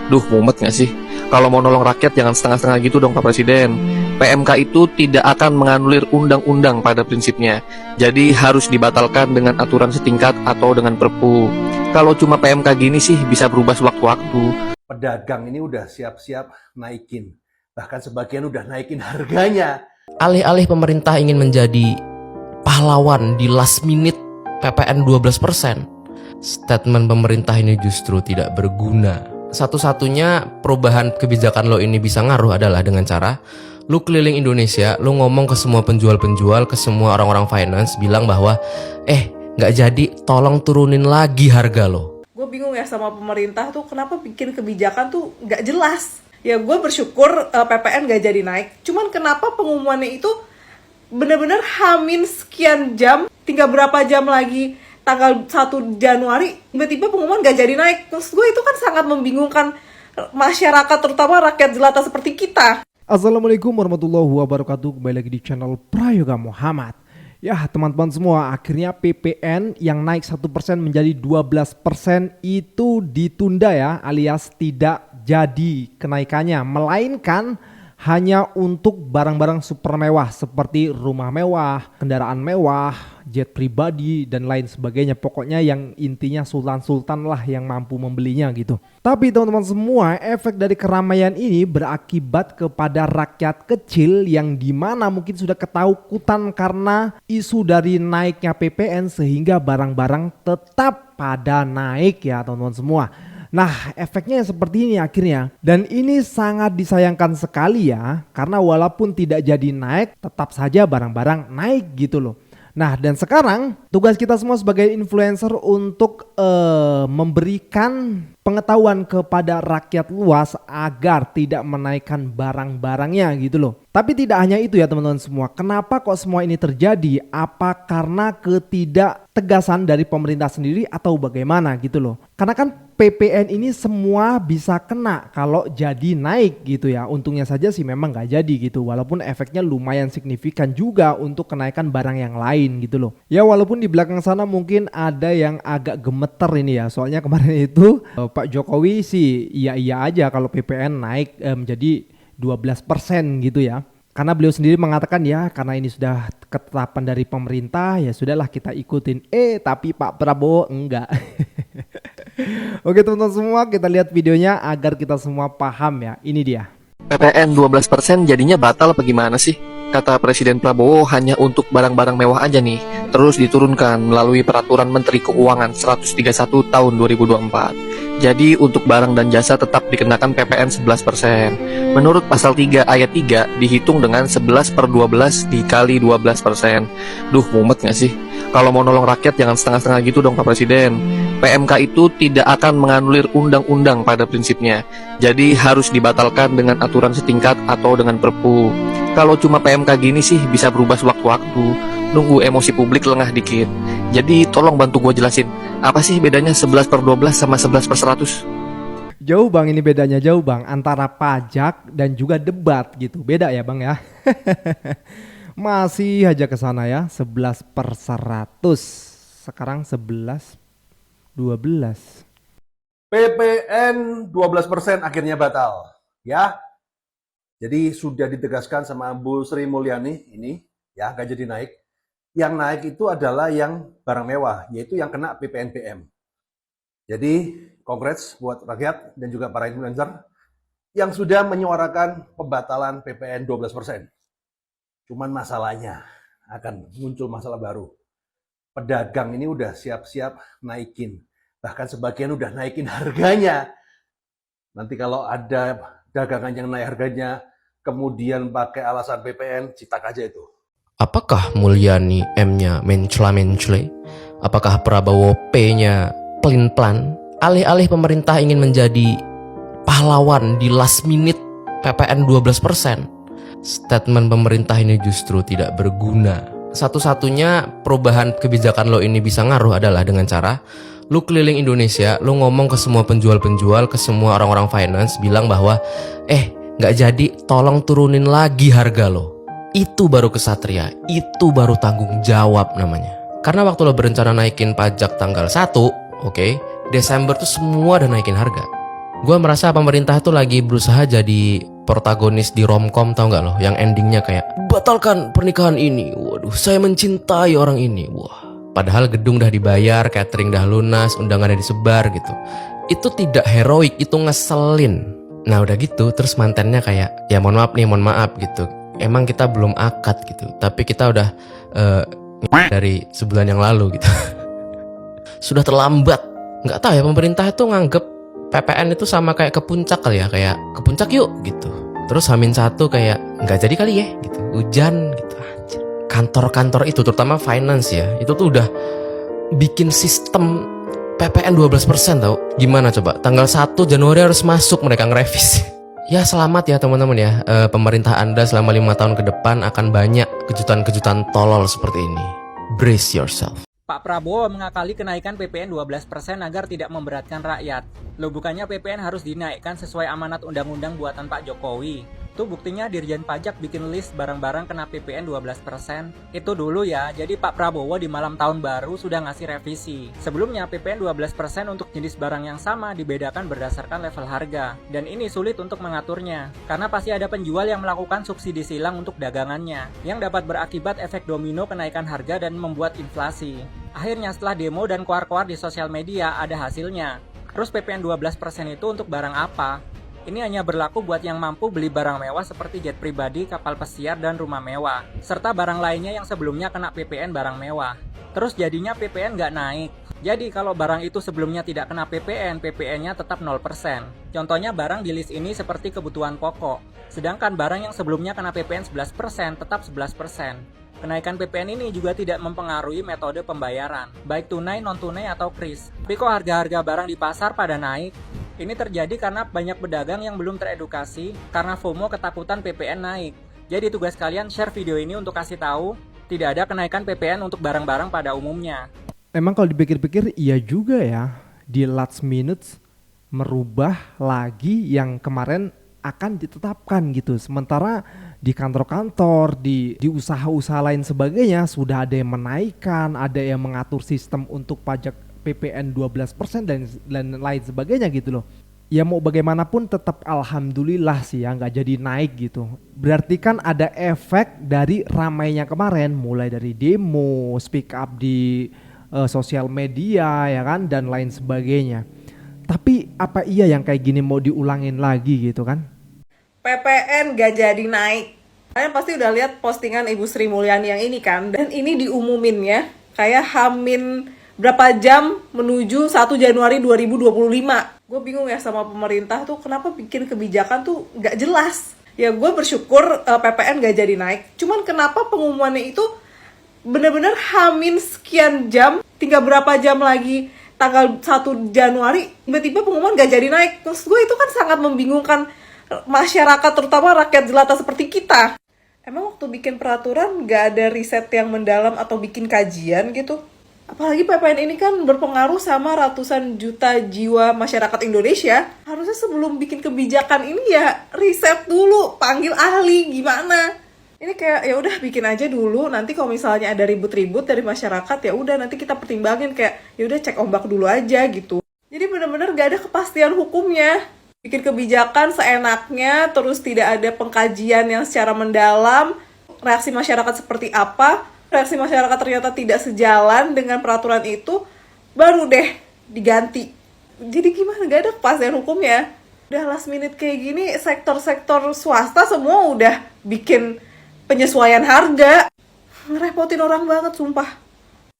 Duh, mumet gak sih? Kalau mau nolong rakyat jangan setengah-setengah gitu dong Pak Presiden. PMK itu tidak akan menganulir undang-undang pada prinsipnya. Jadi harus dibatalkan dengan aturan setingkat atau dengan perpu. Kalau cuma PMK gini sih bisa berubah sewaktu-waktu. Pedagang ini udah siap-siap naikin. Bahkan sebagian udah naikin harganya. Alih-alih pemerintah ingin menjadi pahlawan di last minute PPN 12%, statement pemerintah ini justru tidak berguna. Satu-satunya perubahan kebijakan lo ini bisa ngaruh adalah dengan cara lo keliling Indonesia, lo ngomong ke semua penjual-penjual, ke semua orang-orang finance, bilang bahwa nggak jadi, tolong turunin lagi harga lo. Gue bingung ya sama pemerintah tuh kenapa bikin kebijakan tuh nggak jelas. Ya gue bersyukur PPN nggak jadi naik. Cuman kenapa pengumumannya itu bener-bener hamin sekian jam, tinggal berapa jam lagi tanggal 1 Januari tiba-tiba pengumuman gak jadi naik. Terus gue itu kan sangat membingungkan masyarakat, terutama rakyat jelata seperti kita. Assalamualaikum warahmatullahi wabarakatuh. Kembali lagi di channel Prayoga Muhammad. Ya teman-teman semua, akhirnya PPN yang naik 1% menjadi 12% itu ditunda ya, alias tidak jadi kenaikannya, melainkan hanya untuk barang-barang super mewah seperti rumah mewah, kendaraan mewah, jet pribadi dan lain sebagainya. Pokoknya yang intinya sultan-sultan lah yang mampu membelinya gitu. Tapi teman-teman semua, efek dari keramaian ini berakibat kepada rakyat kecil yang dimana mungkin sudah ketakutan karena isu dari naiknya PPN sehingga barang-barang tetap pada naik ya teman-teman semua. Nah, efeknya seperti ini akhirnya. Dan ini sangat disayangkan sekali ya, karena walaupun tidak jadi naik, tetap saja barang-barang naik gitu loh. Nah, dan sekarang tugas kita semua sebagai influencer untuk memberikan pengetahuan kepada rakyat luas agar tidak menaikkan barang-barangnya gitu loh. Tapi tidak hanya itu ya teman-teman semua. Kenapa kok semua ini terjadi? Apa karena ketidaktegasan dari pemerintah sendiri atau bagaimana gitu loh? Karena kan PPN ini semua bisa kena kalau jadi naik gitu ya. Untungnya saja sih memang gak jadi gitu. Walaupun efeknya lumayan signifikan juga untuk kenaikan barang yang lain gitu loh. Ya walaupun di belakang sana mungkin ada yang agak gemeter ini ya. Soalnya kemarin itu Pak Jokowi sih iya aja kalau PPN naik menjadi 12% gitu ya. Karena beliau sendiri mengatakan ya karena ini sudah ketetapan dari pemerintah ya sudahlah kita ikutin. Tapi Pak Prabowo enggak. Oke teman-teman semua, kita lihat videonya agar kita semua paham ya. Ini dia. PPN 12% jadinya batal apa gimana sih? Kata Presiden Prabowo hanya untuk barang-barang mewah aja nih. Terus diturunkan melalui Peraturan Menteri Keuangan 131 tahun 2024. Jadi untuk barang dan jasa tetap dikenakan PPN 11%. Menurut pasal 3 ayat 3 dihitung dengan 11/12 dikali 12%. Duh, mumet gak sih? Kalau mau nolong rakyat jangan setengah-setengah gitu dong Pak Presiden. PMK itu tidak akan menganulir undang-undang pada prinsipnya. Jadi harus dibatalkan dengan aturan setingkat atau dengan perpu. Kalau cuma PMK gini sih bisa berubah sewaktu-waktu. Nunggu emosi publik lengah dikit. Jadi tolong bantu gue jelasin, apa sih bedanya 11/12 sama 11/100? Jauh bang, ini bedanya jauh bang antara pajak dan juga debat gitu. Beda ya bang ya. Masih aja ke sana ya, 11/100. Sekarang 11/12. PPN 12% akhirnya batal. Ya. Jadi sudah ditegaskan sama Bu Sri Mulyani ini ya gak jadi naik. Yang naik itu adalah yang barang mewah, yaitu yang kena PPNBM. Jadi congrats buat rakyat dan juga para influencer yang sudah menyuarakan pembatalan PPN 12%. Cuman masalahnya akan muncul masalah baru. Pedagang ini udah siap-siap naikin. Bahkan sebagian udah naikin harganya. Nanti kalau ada dagangan yang naik harganya, kemudian pakai alasan PPN, citak aja itu. Apakah Mulyani M-nya mencela-mencele? Apakah Prabowo P-nya pelin-pelan? Alih-alih pemerintah ingin menjadi pahlawan di last minute PPN 12%, statement pemerintah ini justru tidak berguna. Satu-satunya perubahan kebijakan lo ini bisa ngaruh adalah dengan cara lo keliling Indonesia, lo ngomong ke semua penjual-penjual, ke semua orang-orang finance, bilang bahwa nggak jadi, tolong turunin lagi harga lo. Itu baru kesatria, itu baru tanggung jawab namanya. Karena waktu lo berencana naikin pajak tanggal 1, oke, Desember tuh semua udah naikin harga. Gua merasa pemerintah tuh lagi berusaha jadi protagonis di romcom, tau nggak loh? Yang endingnya kayak batalkan pernikahan ini. Waduh, saya mencintai orang ini. Wah, padahal gedung dah dibayar, catering dah lunas, undangannya disebar gitu. Itu tidak heroik, itu ngeselin. Nah udah gitu, terus mantannya kayak ya mohon maaf gitu. Emang kita belum akad gitu, tapi kita udah dari sebulan yang lalu gitu. Sudah terlambat. Nggak tahu ya, pemerintah itu nganggep PPN itu sama kayak ke puncak kali ya, kayak ke puncak yuk gitu. Terus H-1 kayak nggak jadi kali ya gitu, hujan gitu. Anjir. Kantor-kantor itu terutama finance ya, itu tuh udah bikin sistem PPN 12% tau. Gimana coba, tanggal 1 Januari harus masuk mereka ngerevisi. Ya selamat ya teman-teman ya, pemerintah Anda selama 5 tahun ke depan akan banyak kejutan-kejutan tolol seperti ini. Brace yourself. Pak Prabowo mengakali kenaikan PPN 12% agar tidak memberatkan rakyat. Loh, bukannya PPN harus dinaikkan sesuai amanat undang-undang buatan Pak Jokowi? Itu buktinya Dirjen Pajak bikin list barang-barang kena PPN 12%. Itu dulu ya, jadi Pak Prabowo di malam tahun baru sudah ngasih revisi. Sebelumnya PPN 12% untuk jenis barang yang sama dibedakan berdasarkan level harga. Dan ini sulit untuk mengaturnya, karena pasti ada penjual yang melakukan subsidi silang untuk dagangannya, yang dapat berakibat efek domino kenaikan harga dan membuat inflasi. Akhirnya setelah demo dan koar-koar di sosial media ada hasilnya. Terus PPN 12% itu untuk barang apa? Ini hanya berlaku buat yang mampu beli barang mewah seperti jet pribadi, kapal pesiar, dan rumah mewah. Serta barang lainnya yang sebelumnya kena PPN barang mewah. Terus jadinya PPN nggak naik. Jadi kalau barang itu sebelumnya tidak kena PPN, PPN-nya tetap 0%. Contohnya barang di list ini seperti kebutuhan pokok. Sedangkan barang yang sebelumnya kena PPN 11% tetap 11%. Kenaikan PPN ini juga tidak mempengaruhi metode pembayaran, baik tunai, non-tunai, atau kris. Tapi kok harga-harga barang di pasar pada naik? Ini terjadi karena banyak pedagang yang belum teredukasi karena FOMO ketakutan PPN naik. Jadi tugas kalian share video ini untuk kasih tahu tidak ada kenaikan PPN untuk barang-barang pada umumnya. Emang kalau dipikir-pikir iya juga ya, di last minutes merubah lagi yang kemarin akan ditetapkan gitu. Sementara di kantor-kantor, di usaha-usaha lain sebagainya sudah ada yang menaikkan, ada yang mengatur sistem untuk pajak PPN 12% dan lain sebagainya gitu loh. Ya mau bagaimanapun tetap alhamdulillah sih ya nggak jadi naik gitu. Berarti kan ada efek dari ramainya kemarin, mulai dari demo, speak up di sosial media ya kan, dan lain sebagainya. Tapi apa iya yang kayak gini mau diulangin lagi gitu kan? PPN gak jadi naik. Kalian pasti udah lihat postingan Ibu Sri Mulyani yang ini kan. Dan ini diumumin ya, kayak hamin berapa jam menuju 1 Januari 2025. Gue bingung ya sama pemerintah tuh kenapa bikin kebijakan tuh gak jelas. Ya gue bersyukur PPN gak jadi naik. Cuman kenapa pengumumannya itu bener-bener hamin sekian jam, tinggal berapa jam lagi tanggal 1 Januari tiba-tiba pengumuman gak jadi naik. Terus gue itu kan sangat membingungkan masyarakat, terutama rakyat jelata seperti kita. Emang waktu bikin peraturan gak ada riset yang mendalam atau bikin kajian gitu? Apalagi PPN ini kan berpengaruh sama ratusan juta jiwa masyarakat Indonesia. Harusnya sebelum bikin kebijakan ini ya riset dulu, panggil ahli gimana. Ini kayak ya udah bikin aja dulu, nanti kalau misalnya ada ribut-ribut dari masyarakat ya udah nanti kita pertimbangin, kayak ya udah cek ombak dulu aja gitu. Jadi benar-benar gak ada kepastian hukumnya. Bikin kebijakan seenaknya, terus tidak ada pengkajian yang secara mendalam, reaksi masyarakat seperti apa, reaksi masyarakat ternyata tidak sejalan dengan peraturan itu, baru deh diganti. Jadi gimana, gak ada kepastian hukumnya. Udah last minute kayak gini, sektor-sektor swasta semua udah bikin penyesuaian harga. Ngerepotin orang banget sumpah.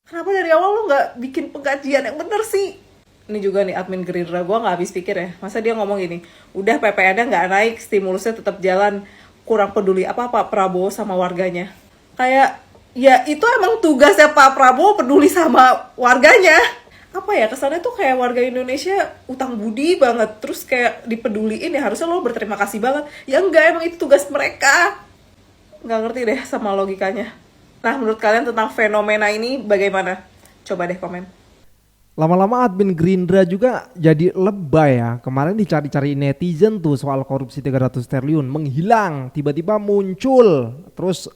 Kenapa dari awal lo gak bikin pengkajian yang bener sih? Ini juga nih admin Gerindra, gue gak habis pikir ya. Masa dia ngomong gini, udah PPN-nya gak naik, stimulusnya tetap jalan, kurang peduli apa Pak Prabowo sama warganya. Kayak, ya itu emang tugasnya Pak Prabowo peduli sama warganya. Apa ya, kesannya tuh kayak warga Indonesia utang budi banget. Terus kayak dipeduliin ya harusnya lo berterima kasih banget. Ya enggak, emang itu tugas mereka. Gak ngerti deh sama logikanya. Nah menurut kalian tentang fenomena ini bagaimana? Coba deh komen. Lama-lama admin Gerindra juga jadi lebay ya. Kemarin dicari-cari netizen tuh soal korupsi 300 triliun, menghilang, tiba-tiba muncul. Terus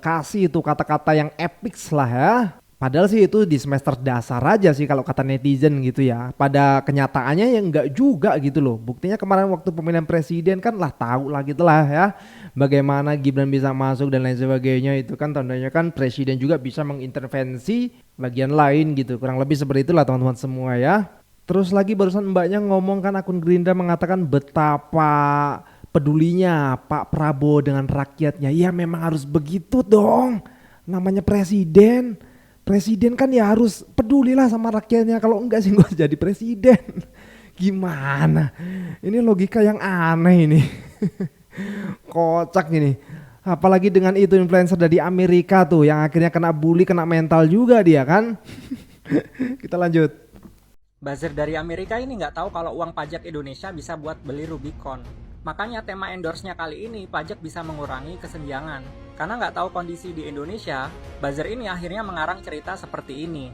kasih tuh kata-kata yang epic lah ya. Padahal sih itu di semester dasar aja sih kalau kata netizen gitu ya. Pada kenyataannya ya enggak juga gitu loh. Buktinya kemarin waktu pemilihan presiden kan lah tahu lah gitu lah ya. Bagaimana Gibran bisa masuk dan lain sebagainya, itu kan tandanya kan presiden juga bisa mengintervensi bagian lain gitu. Kurang lebih seperti itulah teman-teman semua ya. Terus lagi barusan mbaknya ngomong kan, akun Gerindra mengatakan betapa pedulinya Pak Prabowo dengan rakyatnya. Ya memang harus begitu dong. Namanya presiden. Presiden kan ya harus pedulilah sama rakyatnya. Kalau enggak sih gak jadi presiden. Gimana? Ini logika yang aneh ini. Kocak ini. Apalagi dengan itu influencer dari Amerika tuh yang akhirnya kena bully, kena mental juga dia kan. Kita lanjut. Buzzer dari Amerika ini nggak tahu kalau uang pajak Indonesia bisa buat beli Rubicon. Makanya tema endorse-nya kali ini, pajak bisa mengurangi kesenjangan. Karena nggak tahu kondisi di Indonesia, buzzer ini akhirnya mengarang cerita seperti ini.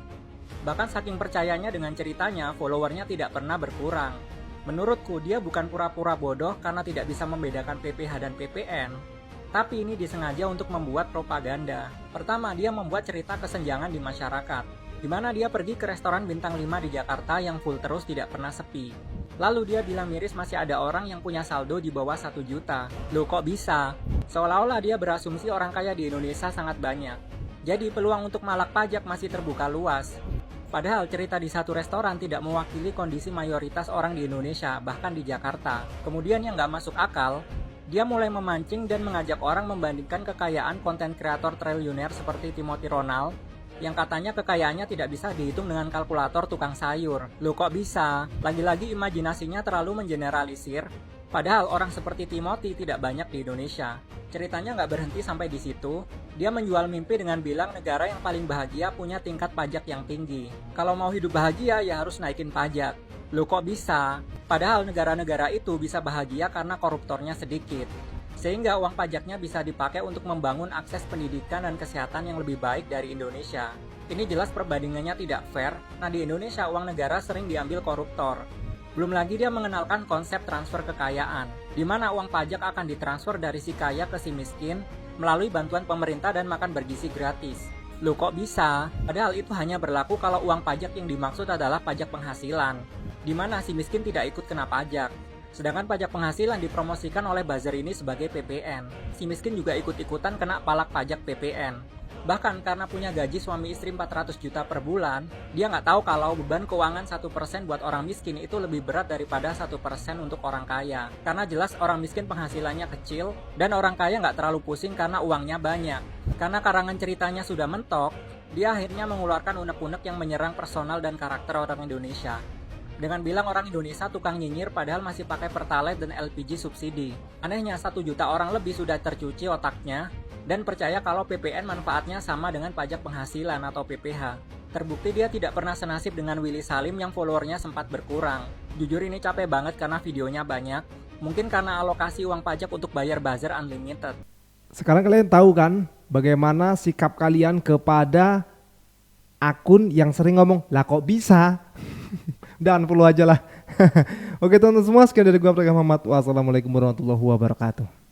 Bahkan saking percayanya dengan ceritanya, followernya tidak pernah berkurang. Menurutku, dia bukan pura-pura bodoh karena tidak bisa membedakan PPh dan PPN. Tapi ini disengaja untuk membuat propaganda. Pertama, dia membuat cerita kesenjangan di masyarakat, di mana dia pergi ke restoran bintang 5 di Jakarta yang full terus tidak pernah sepi. Lalu dia bilang miris masih ada orang yang punya saldo di bawah 1 juta. Loh kok bisa? Seolah-olah dia berasumsi orang kaya di Indonesia sangat banyak. Jadi peluang untuk malak pajak masih terbuka luas. Padahal cerita di satu restoran tidak mewakili kondisi mayoritas orang di Indonesia, bahkan di Jakarta. Kemudian yang nggak masuk akal, dia mulai memancing dan mengajak orang membandingkan kekayaan konten kreator triliuner seperti Timothy Ronald, yang katanya kekayaannya tidak bisa dihitung dengan kalkulator tukang sayur. Loh kok bisa? Lagi-lagi imajinasinya terlalu mengeneralisir, padahal orang seperti Timothy tidak banyak di Indonesia. Ceritanya nggak berhenti sampai di situ, dia menjual mimpi dengan bilang negara yang paling bahagia punya tingkat pajak yang tinggi. Kalau mau hidup bahagia ya harus naikin pajak. Loh kok bisa? Padahal negara-negara itu bisa bahagia karena koruptornya sedikit. Sehingga uang pajaknya bisa dipakai untuk membangun akses pendidikan dan kesehatan yang lebih baik dari Indonesia. Ini jelas perbandingannya tidak fair, nah di Indonesia uang negara sering diambil koruptor. Belum lagi dia mengenalkan konsep transfer kekayaan, di mana uang pajak akan ditransfer dari si kaya ke si miskin melalui bantuan pemerintah dan makan bergizi gratis. Loh kok bisa? Padahal itu hanya berlaku kalau uang pajak yang dimaksud adalah pajak penghasilan, di mana si miskin tidak ikut kena pajak. Sedangkan pajak penghasilan dipromosikan oleh buzzer ini sebagai PPN. Si miskin juga ikut-ikutan kena palak pajak PPN. Bahkan karena punya gaji suami istri 400 juta per bulan, dia nggak tahu kalau beban keuangan 1% buat orang miskin itu lebih berat daripada 1% untuk orang kaya. Karena jelas orang miskin penghasilannya kecil, dan orang kaya nggak terlalu pusing karena uangnya banyak. Karena karangan ceritanya sudah mentok, dia akhirnya mengeluarkan unek-unek yang menyerang personal dan karakter orang Indonesia. Dengan bilang orang Indonesia tukang nyinyir padahal masih pakai Pertalite dan LPG subsidi. Anehnya 1 juta orang lebih sudah tercuci otaknya dan percaya kalau PPN manfaatnya sama dengan pajak penghasilan atau PPh. Terbukti dia tidak pernah senasib dengan Willy Salim yang followernya sempat berkurang. Jujur ini capek banget karena videonya banyak. Mungkin karena alokasi uang pajak untuk bayar buzzer unlimited. Sekarang kalian tahu kan bagaimana sikap kalian kepada akun yang sering ngomong, lah kok bisa? Dan follow aja lah. Oke teman-teman semua, sekian dari gua Praga Muhammad. Wassalamualaikum warahmatullahi wabarakatuh.